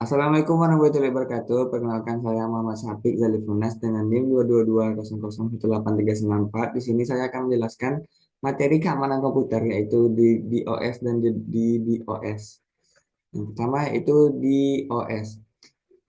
Assalamualaikum warahmatullahi wabarakatuh. Perkenalkan saya Muhammad Syafiq Zalifunas dengan NIM 222001394. Di sini saya akan menjelaskan materi keamanan komputer yaitu di DOS dan di DOS. Yang pertama itu DOS.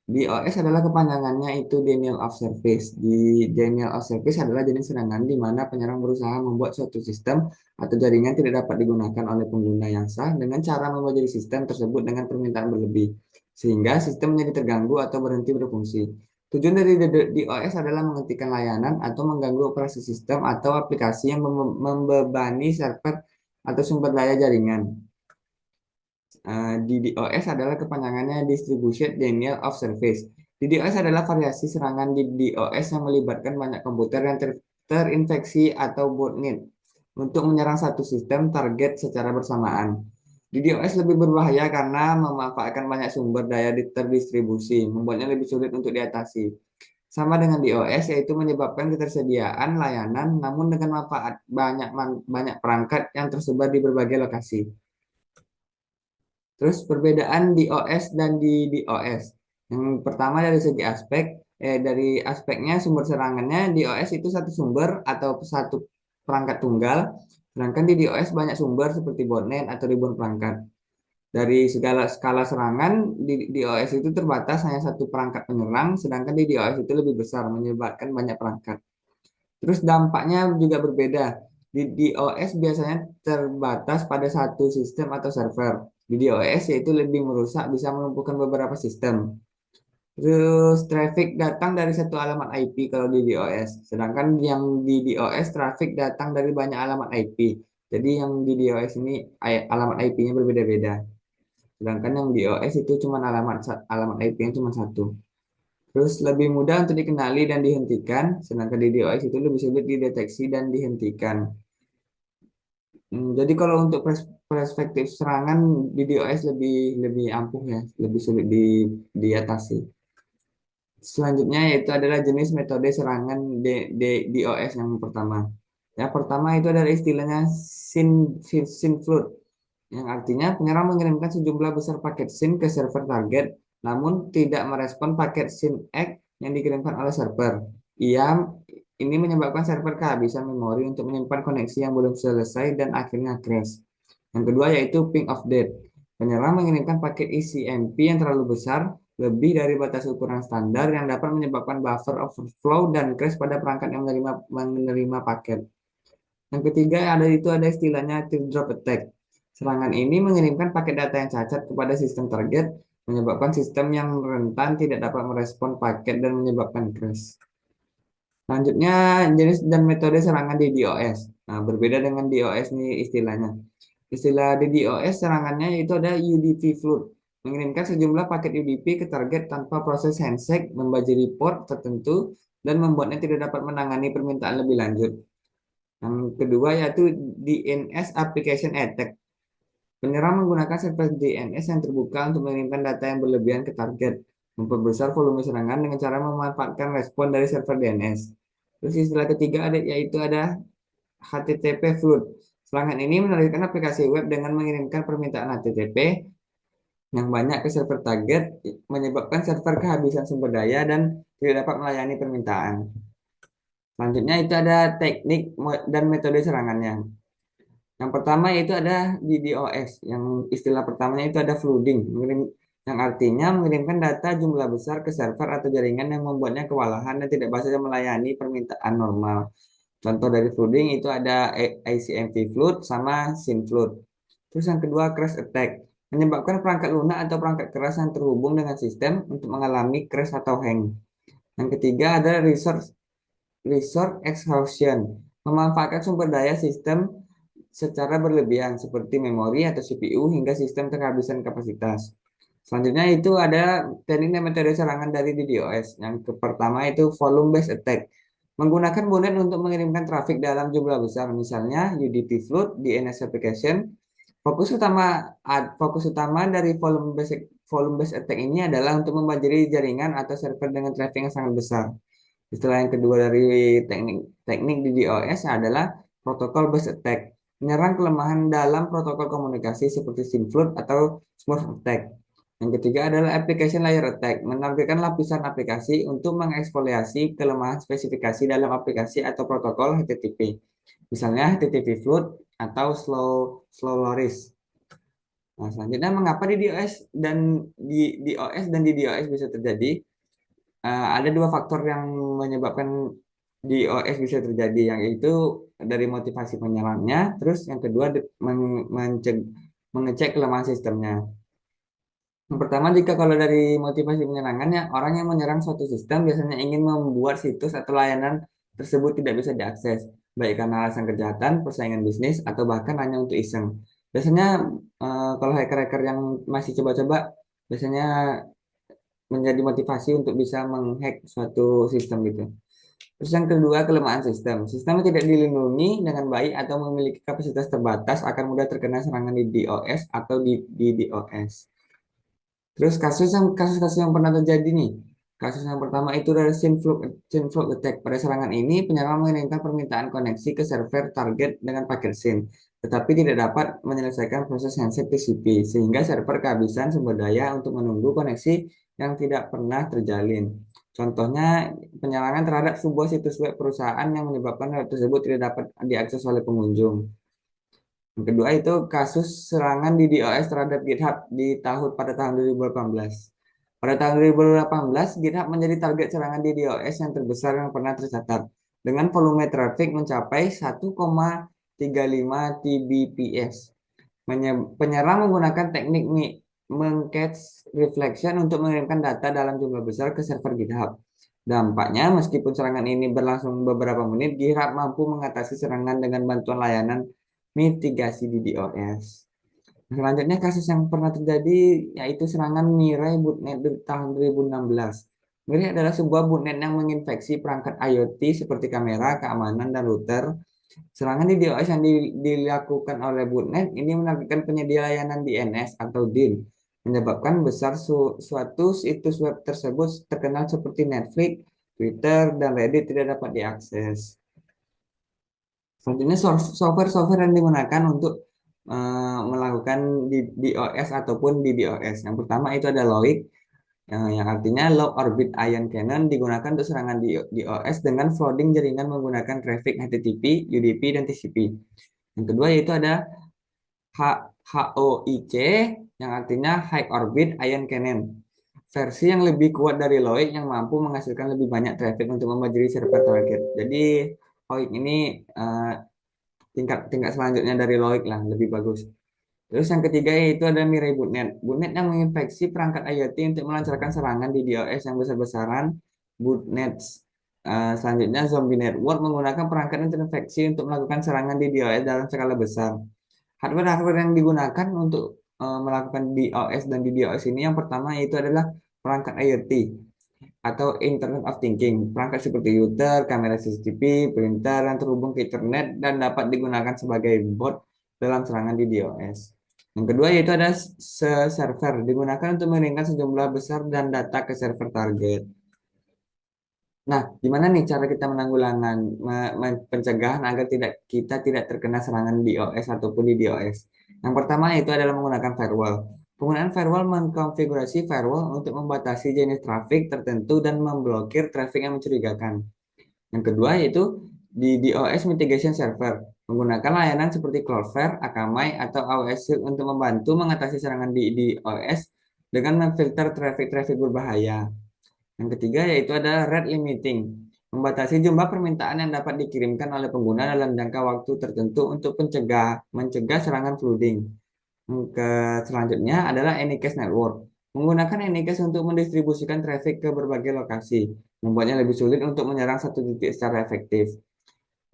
DOS adalah kepanjangannya itu Denial of Service. Di Denial of Service adalah jenis serangan di mana penyerang berusaha membuat suatu sistem atau jaringan tidak dapat digunakan oleh pengguna yang sah dengan cara membajari sistem tersebut dengan permintaan berlebih, sehingga sistem menjadi terganggu atau berhenti berfungsi. Tujuan dari DOS adalah menghentikan layanan atau mengganggu operasi sistem atau aplikasi yang membebani server atau sumber daya jaringan. DDoS adalah kepanjangannya Distributed Denial of Service. DDoS adalah variasi serangan di DDoS yang melibatkan banyak komputer yang terinfeksi atau botnet untuk menyerang satu sistem target secara bersamaan. DDoS lebih berbahaya karena memanfaatkan banyak sumber daya terdistribusi, membuatnya lebih sulit untuk diatasi. Sama dengan DOS, yaitu menyebabkan ketersediaan layanan, namun dengan manfaat banyak perangkat yang tersebar di berbagai lokasi. Terus perbedaan DOS dan di DOS. Yang pertama dari segi dari aspeknya sumber serangannya DOS itu satu sumber atau satu perangkat tunggal, sedangkan di DOS banyak sumber seperti botnet atau ribuan perangkat. Dari segala skala serangan di DOS itu terbatas hanya satu perangkat penyerang, sedangkan di DOS itu lebih besar menyebabkan banyak perangkat. Terus dampaknya juga berbeda. Di DOS biasanya terbatas pada satu sistem atau server. Di DOS yaitu lebih merusak, bisa melumpuhkan beberapa sistem. Terus traffic datang dari satu alamat IP kalau di DOS. Sedangkan yang di DOS traffic datang dari banyak alamat IP. Jadi yang di DOS ini alamat IP-nya berbeda-beda. Sedangkan yang di DOS itu cuma alamat IP-nya cuma satu. Terus lebih mudah untuk dikenali dan dihentikan, sedangkan di DOS itu lebih sulit dideteksi dan dihentikan. Jadi kalau untuk perspektif serangan di DOS lebih lebih ampuh ya, lebih sulit diatasi. Selanjutnya yaitu adalah jenis metode serangan DOS yang pertama. Yang pertama itu adalah istilahnya SYN flood, yang artinya penyerang mengirimkan sejumlah besar paket SYN ke server target, namun tidak merespon paket SYNX yang dikirimkan oleh server. Ia ini menyebabkan server kehabisan memori untuk menyimpan koneksi yang belum selesai dan akhirnya crash. Yang kedua yaitu ping of death. Penyerang mengirimkan paket ECMP yang terlalu besar, lebih dari batas ukuran standar yang dapat menyebabkan buffer overflow dan crash pada perangkat yang menerima paket. Yang ketiga ada istilahnya teardrop attack. Serangan ini mengirimkan paket data yang cacat kepada sistem target, menyebabkan sistem yang rentan tidak dapat merespon paket dan menyebabkan crash. Selanjutnya jenis dan metode serangan di DOS. Nah, berbeda dengan DOS ini istilahnya. Istilah di DOS serangannya itu ada UDP flood, mengirimkan sejumlah paket UDP ke target tanpa proses handshake, membajiri port tertentu, dan membuatnya tidak dapat menangani permintaan lebih lanjut. Yang kedua yaitu DNS Application Attack. Penyerang menggunakan server DNS yang terbuka untuk mengirimkan data yang berlebihan ke target, memperbesar volume serangan dengan cara memanfaatkan respon dari server DNS. Terus istilah ketiga yaitu ada HTTP flood. Serangan ini menarik aplikasi web dengan mengirimkan permintaan HTTP yang banyak ke server target, menyebabkan server kehabisan sumber daya dan tidak dapat melayani permintaan. Selanjutnya itu ada teknik dan metode serangannya. Yang pertama itu ada DDoS. Yang istilah pertamanya itu ada flooding, yang artinya mengirimkan data jumlah besar ke server atau jaringan yang membuatnya kewalahan dan tidak bisa melayani permintaan normal. Contoh dari flooding itu ada ICMP flood sama SYN flood. Terus yang kedua crash attack, menyebabkan perangkat lunak atau perangkat keras yang terhubung dengan sistem untuk mengalami crash atau hang. Yang ketiga ada resource exhaustion, memanfaatkan sumber daya sistem secara berlebihan seperti memori atau CPU hingga sistem kehabisan kapasitas. Selanjutnya itu ada teknik dan metode serangan dari DDoS. Yang pertama itu volume based attack. Menggunakan bootnet untuk mengirimkan trafik dalam jumlah besar, misalnya UDP flood, DNS application. Fokus utama dari volume based attack ini adalah untuk membanjiri jaringan atau server dengan traffic yang sangat besar. Istilah yang kedua dari teknik teknik DDoS adalah protokol based attack, menyerang kelemahan dalam protokol komunikasi seperti SYN flood atau Smurf attack. Yang ketiga adalah application layer attack, menampilkan lapisan aplikasi untuk mengeksfoliasi kelemahan spesifikasi dalam aplikasi atau protokol HTTP. Misalnya HTTP flood atau slow loris. Nah, selanjutnya mengapa di DOS dan di OS dan di DOS bisa terjadi? Ada dua faktor yang menyebabkan DOS bisa terjadi, yang itu dari motivasi penyerangnya, terus yang kedua mengecek kelemahan sistemnya. Yang pertama, jika kalau dari motivasi penyerangannya, orang yang menyerang suatu sistem biasanya ingin membuat situs atau layanan tersebut tidak bisa diakses, baik karena alasan kejahatan, persaingan bisnis, atau bahkan hanya untuk iseng. Biasanya kalau hacker-hacker yang masih coba-coba, biasanya menjadi motivasi untuk bisa menghack suatu sistem gitu. Terus yang kedua, kelemahan sistem. Sistem yang tidak dilindungi dengan baik atau memiliki kapasitas terbatas akan mudah terkena serangan di DOS atau di DOS. Terus kasus-kasus yang pernah terjadi nih. Kasus yang pertama itu adalah SYN-flux attack. Pada serangan ini, penyerang mengirimkan permintaan koneksi ke server target dengan paket SYN, tetapi tidak dapat menyelesaikan proses handshake TCP, sehingga server kehabisan sumber daya untuk menunggu koneksi yang tidak pernah terjalin. Contohnya, penyerangan terhadap sebuah situs web perusahaan yang menyebabkan web tersebut tidak dapat diakses oleh pengunjung. Yang kedua itu kasus serangan di DOS terhadap GitHub pada tahun 2018. Pada tahun 2018, GitHub menjadi target serangan di DOS yang terbesar yang pernah tercatat, dengan volume traffic mencapai 1,35 Tbps. Penyerang menggunakan teknik mengcache reflection untuk mengirimkan data dalam jumlah besar ke server GitHub. Dampaknya, meskipun serangan ini berlangsung beberapa menit, GitHub mampu mengatasi serangan dengan bantuan layanan mitigasi di DOS. Selanjutnya, kasus yang pernah terjadi yaitu serangan Mirai botnet di tahun 2016. Mirai adalah sebuah botnet yang menginfeksi perangkat IoT seperti kamera, keamanan, dan router. Serangan di DOS yang dilakukan oleh botnet ini menampilkan penyedia layanan DNS atau DIN, menyebabkan besar suatu situs web tersebut terkenal seperti Netflix, Twitter, dan Reddit tidak dapat diakses. Selanjutnya software-software yang digunakan untuk melakukan di DOS ataupun di DOS. Yang pertama itu ada Loic, yang artinya Low Orbit Ion Cannon, digunakan untuk serangan di DOS dengan flooding jaringan menggunakan traffic HTTP, UDP, dan TCP. Yang kedua yaitu ada HOIC, yang artinya High Orbit Ion Cannon. Versi yang lebih kuat dari Loic yang mampu menghasilkan lebih banyak traffic untuk memajari server target. Jadi Loic ini tingkat tingkat selanjutnya dari Loic lah, lebih bagus. Terus yang ketiga yaitu ada Mirai botnet. Botnet yang menginfeksi perangkat IoT untuk melancarkan serangan di DOS yang besar-besaran. Botnet selanjutnya zombie network menggunakan perangkat yang terinfeksi untuk melakukan serangan di DOS dalam skala besar. Hardware-hardware yang digunakan untuk melakukan DOS dan di DOS ini yang pertama yaitu adalah perangkat IoT atau Internet of Thinking. Perangkat seperti router, kamera CCTV, printer yang terhubung ke internet dan dapat digunakan sebagai bot dalam serangan di DOS. Yang kedua yaitu ada server, digunakan untuk mengirimkan sejumlah besar dan data ke server target. Nah, gimana nih cara kita menanggulangan pencegahan agar kita tidak terkena serangan DOS ataupun di DOS? Yang pertama itu adalah menggunakan firewall. Penggunaan firewall mengkonfigurasi firewall untuk membatasi jenis trafik tertentu dan memblokir trafik yang mencurigakan. Yang kedua yaitu di DOS Mitigation Server, menggunakan layanan seperti Cloudflare, Akamai, atau AWS Shield untuk membantu mengatasi serangan di DOS dengan memfilter trafik-trafik berbahaya. Yang ketiga yaitu ada rate limiting, membatasi jumlah permintaan yang dapat dikirimkan oleh pengguna dalam jangka waktu tertentu untuk mencegah serangan flooding. Selanjutnya adalah Anycast Network, menggunakan Anycast untuk mendistribusikan traffic ke berbagai lokasi, membuatnya lebih sulit untuk menyerang satu titik secara efektif.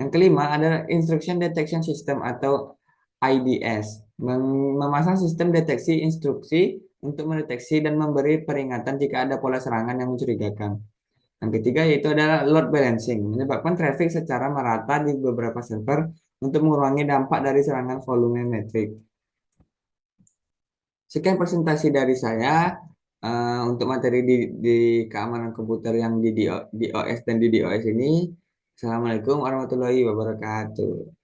Yang kelima adalah Instruction Detection System atau IDS, memasang sistem deteksi instruksi untuk mendeteksi dan memberi peringatan jika ada pola serangan yang mencurigakan. Yang ketiga yaitu adalah load balancing, menyebabkan traffic secara merata di beberapa server untuk mengurangi dampak dari serangan volumetric. Sekian presentasi dari saya untuk materi di keamanan komputer yang di OS dan di DOS ini. Assalamualaikum warahmatullahi wabarakatuh.